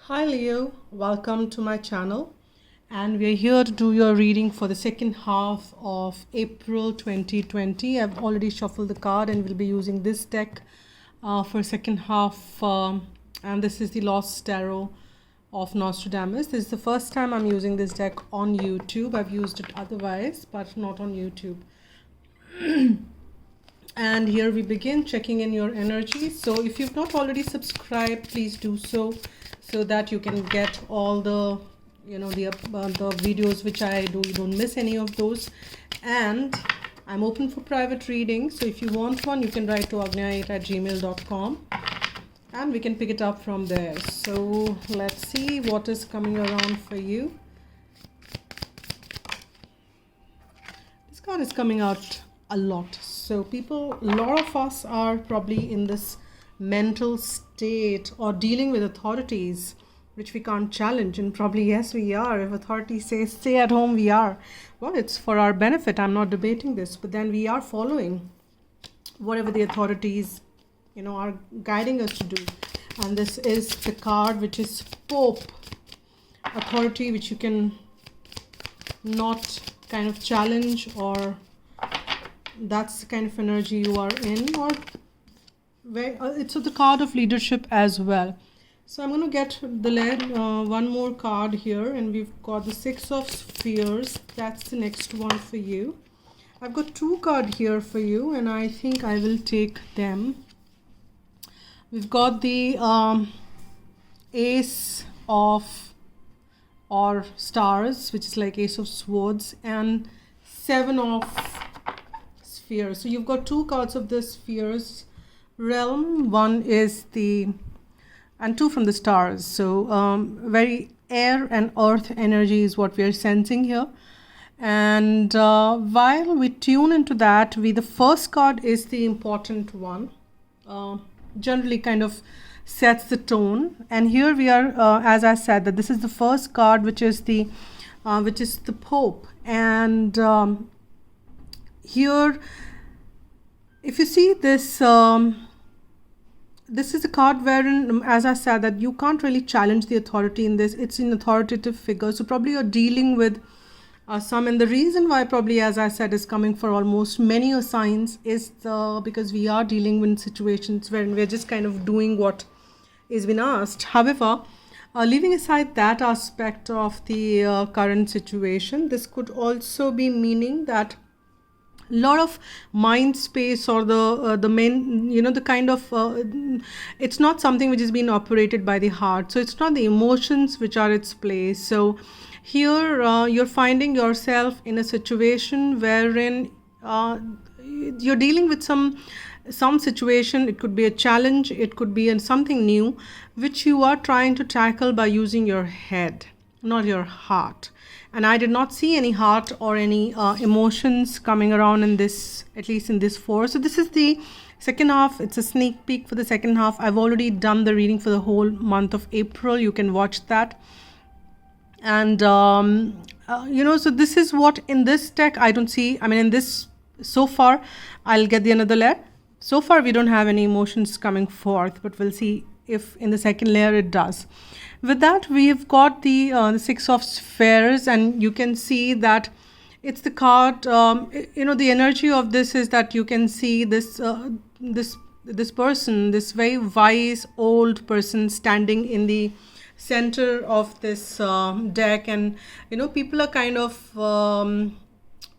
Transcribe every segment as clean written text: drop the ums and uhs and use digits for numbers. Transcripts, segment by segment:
Hi Leo, welcome to my channel, and we are here to do your reading for the second half of April 2020. I've already shuffled the card and will be using this deck for second half, and this is the Lost Tarot of Nostradamus. This is the first time I'm using this deck on YouTube. I've used it otherwise, but not on YouTube. And here we begin checking in your energy. So if you've not already subscribed, please do so that you can get all the the videos which I do. You don't miss any of those. And I'm open for private reading, so if you want one, you can write to agnya8@gmail.com and we can pick it up from there. So let's see what is coming around for you. This card is coming out a lot. So a lot of us are probably in this mental state or dealing with authorities which we can't challenge, and probably yes we are. If authorities say stay at home, we are. Well, it's for our benefit. I'm not debating this, but then we are following whatever the authorities are guiding us to do. And this is the card which is Pope, authority which you can not kind of challenge, or that's the kind of energy you are in, or it's the card of leadership as well. So I'm going to get one more card here, and we've got the Six of Spheres. That's the next one for you. I've got two cards here for you, and I think I will take them. We've got the Ace of or Stars, which is like Ace of Swords, and Seven of Spheres. So you've got two cards of the Spheres realm. One is and two from the Stars. So very air and earth energy is what we are sensing here. And while we tune into that, the first card is the important one. Generally kind of sets the tone. And here we are, as I said, that this is the first card, which is the Pope. And here, if you see this, this is a card wherein, as I said, that you can't really challenge the authority in this. It's an authoritative figure. So probably you're dealing with some, and the reason why probably, as I said, is coming for almost many signs is because we are dealing with situations wherein we're just kind of doing what is been asked. However, leaving aside that aspect of the current situation, this could also be meaning that lot of mind space, or the main, the kind of it's not something which is being operated by the heart. So it's not the emotions which are its place. So here you're finding yourself in a situation wherein you're dealing with some situation. It could be a challenge, it could be something new which you are trying to tackle by using your head, not your heart. And I did not see any heart or any emotions coming around in this, at least in this four. So this is the second half. It's a sneak peek for the second half. I've already done the reading for the whole month of April. You can watch that. And so this is what in this deck I don't see. I mean, in this, so far, I'll get the another layer. So far we don't have any emotions coming forth, but we'll see if in the second layer it does. With that, we've got the Six of Spheres, and you can see that it's the card. The energy of this is that you can see this person, this very wise old person, standing in the center of this deck, and people are kind of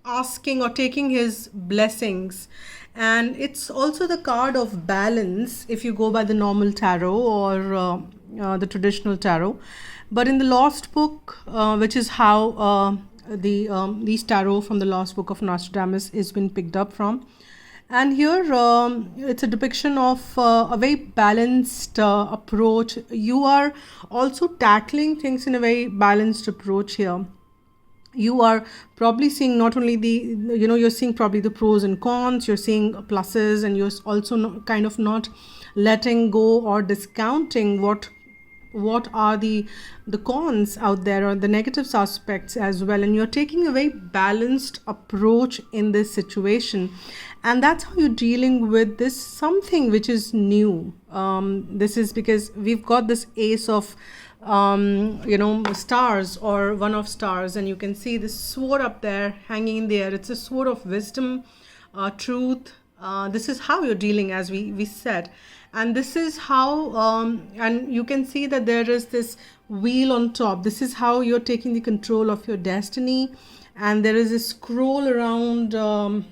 asking or taking his blessings. And it's also the card of balance if you go by the normal tarot or the traditional tarot. But in the Lost Book, which is how these tarot from the Lost Book of Nostradamus is been picked up from. And here it's a depiction of a very balanced approach. You are also tackling things in a very balanced approach here. You are probably seeing not only you're seeing probably the pros and cons, you're seeing pluses, and you're also kind of not letting go or discounting what are the cons out there, or the negative aspects as well. And you're taking a very balanced approach in this situation. And that's how you're dealing with this something which is new. This is because we've got this Ace of stars or one of stars, and you can see this sword up there hanging in the air. It's a sword of wisdom, truth. This is how you're dealing, as we said. And this is how, and you can see that there is this wheel on top. This is how you're taking the control of your destiny. And there is a scroll around, the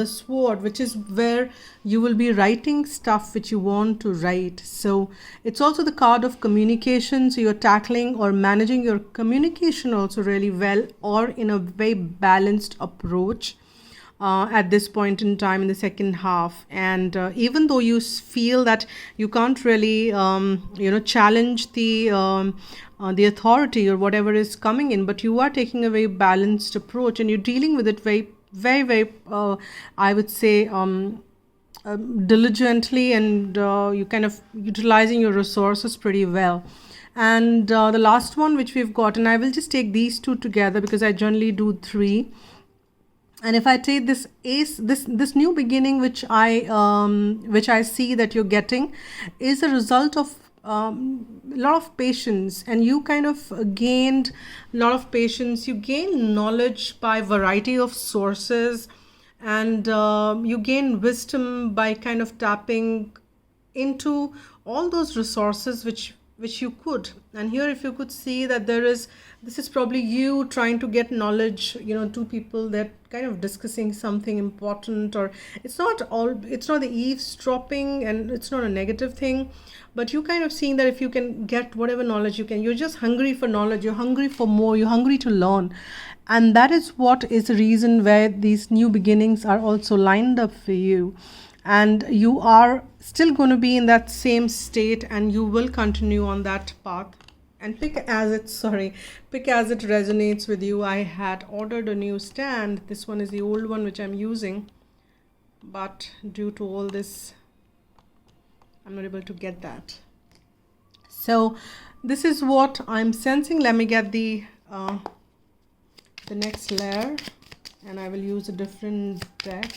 sword, which is where you will be writing stuff which you want to write. So it's also the card of communication. So you're tackling or managing your communication also really well, or in a very balanced approach at this point in time in the second half. And even though you feel that you can't really challenge the authority or whatever is coming in, but you are taking a very balanced approach, and you're dealing with it very very, I would say, diligently, and you kind of utilizing your resources pretty well. And the last one which we've got, and I will just take these two together because I generally do three. And if I take this ace, this new beginning which I see that you're getting, is a result of a lot of patience, and you kind of gained a lot of patience. You gain knowledge by variety of sources, and you gain wisdom by kind of tapping into all those resources which you could. And here, if you could see that this is probably you trying to get knowledge, two people that kind of discussing something important, or it's not the eavesdropping, and it's not a negative thing, but you kind of seeing that if you can get whatever knowledge you can, you're just hungry for knowledge, you're hungry for more, you're hungry to learn. And that is what is the reason where these new beginnings are also lined up for you. And you are still going to be in that same state, and you will continue on that path. And pick as it resonates with you. I had ordered a new stand. This one is the old one which I'm using, but due to all this, I'm not able to get that. So this is what I'm sensing. Let me get the next layer, and I will use a different deck.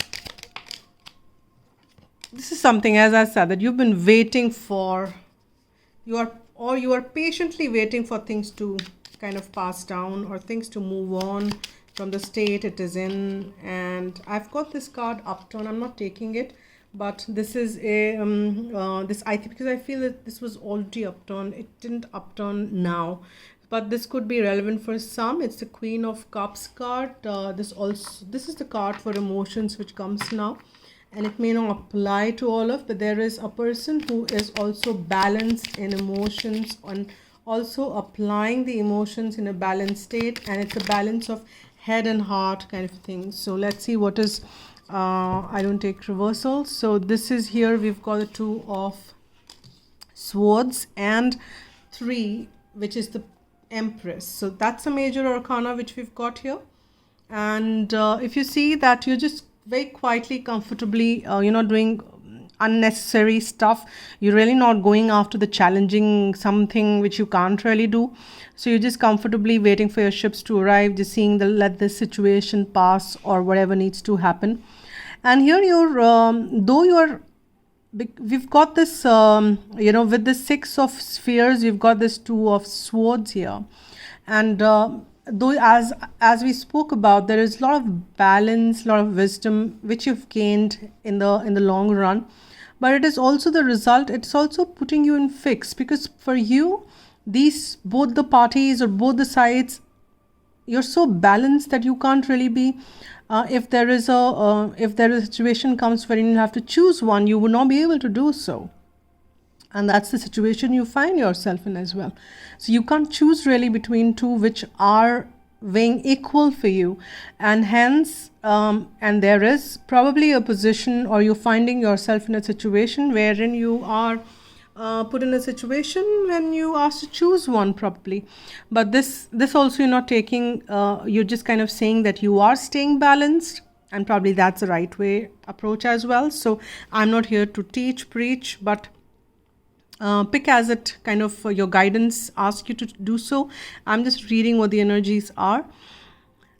This is something, as I said, that you've been waiting for. You are patiently waiting for things to kind of pass down, or things to move on from the state it is in. And I've got this card upturn. I'm not taking it, but this is a because I feel that this was already upturned. It didn't upturn now, but this could be relevant for some. It's the Queen of Cups card. This is the card for emotions which comes now. And it may not apply to all of, but there is a person who is also balanced in emotions, and also applying the emotions in a balanced state, and it's a balance of head and heart kind of thing. So let's see what is, I don't take reversals. So this is here, we've got the Two of Swords and 3, which is the Empress. So that's a major arcana which we've got here. And if you see that you're just very quietly, comfortably, you're not doing unnecessary stuff. You're really not going after the challenging something which you can't really do. So you're just comfortably waiting for your ships to arrive, just seeing let this situation pass, or whatever needs to happen. And here we've got this, with the 6 of Spheres, we've got this 2 of Swords here. And though as we spoke about, there is a lot of balance, a lot of wisdom which you've gained in the long run, but it is also the result. It's also putting you in fix, because for you, both the parties or both the sides, you're so balanced that you can't really be. If there is a situation comes wherein you have to choose one, you would not be able to do so. And that's the situation you find yourself in as well. So you can't choose really between two which are weighing equal for you. And hence, and there is probably a position, or you're finding yourself in a situation wherein you are put in a situation when you asked to choose one probably. But this also you're not taking, you're just kind of saying that you are staying balanced. And probably that's the right way approach as well. So I'm not here to teach, preach, but pick as it kind of your guidance asks you to do so. I'm just reading what the energies are.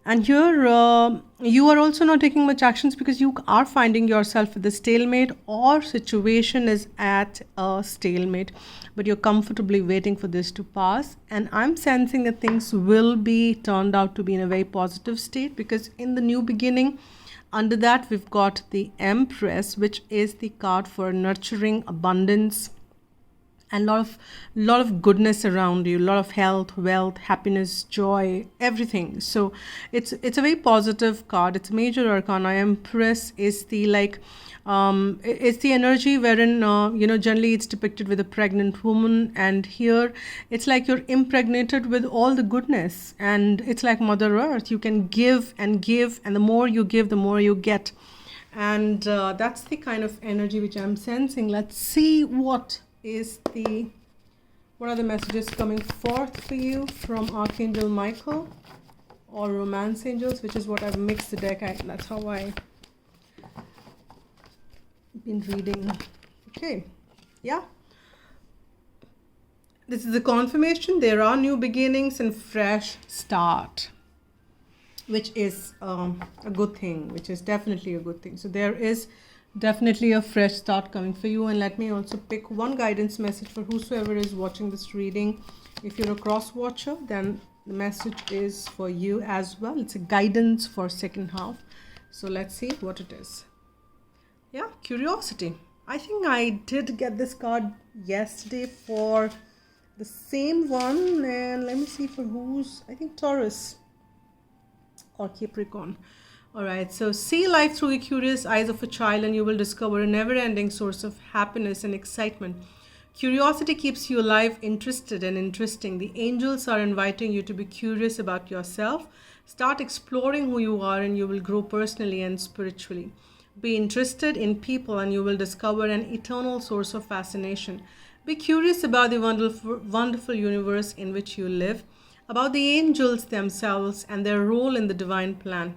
And here, you are also not taking much actions because you are finding yourself with a stalemate, or situation is at a stalemate, but you're comfortably waiting for this to pass. And I'm sensing that things will be turned out to be in a very positive state, because in the new beginning, under that, we've got the Empress, which is the card for nurturing, abundance, and lot of goodness around you, a lot of health, wealth, happiness, joy, everything. So it's a very positive card. It's a major arcana. Empress is the like, it's the energy wherein, generally it's depicted with a pregnant woman, and here it's like you're impregnated with all the goodness, and it's like Mother Earth. You can give and give, and the more you give, the more you get. And that's the kind of energy which I'm sensing. Let's see what are the messages coming forth for you from Archangel Michael or Romance Angels, which is what I've mixed the deck. That's how I've been reading. Okay, yeah. This is the confirmation. There are new beginnings and fresh start, which is a good thing, which is definitely a good thing. So there is definitely a fresh start coming for you. And let me also pick one guidance message for whosoever is watching this reading. If you're a cross watcher, then the message is for you as well. It's a guidance for second half. So let's see what it is. Yeah, curiosity. I think I did get this card yesterday for the same one, and let me see for who's, I think Taurus or Capricorn. All right, so see life through the curious eyes of a child, and you will discover a never-ending source of happiness and excitement. Curiosity keeps you alive, interested, and interesting. The angels are inviting you to be curious about yourself. Start exploring who you are, and you will grow personally and spiritually. Be interested in people, and you will discover an eternal source of fascination. Be curious about the wonderful universe in which you live, about the angels themselves and their role in the divine plan.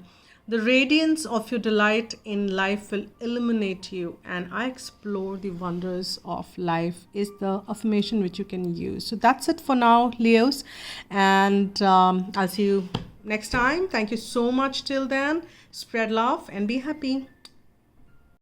The radiance of your delight in life will illuminate you, and I explore the wonders of life is the affirmation which you can use. So that's it for now, Leos, and I'll see you next time. Thank you so much till then. Spread love and be happy.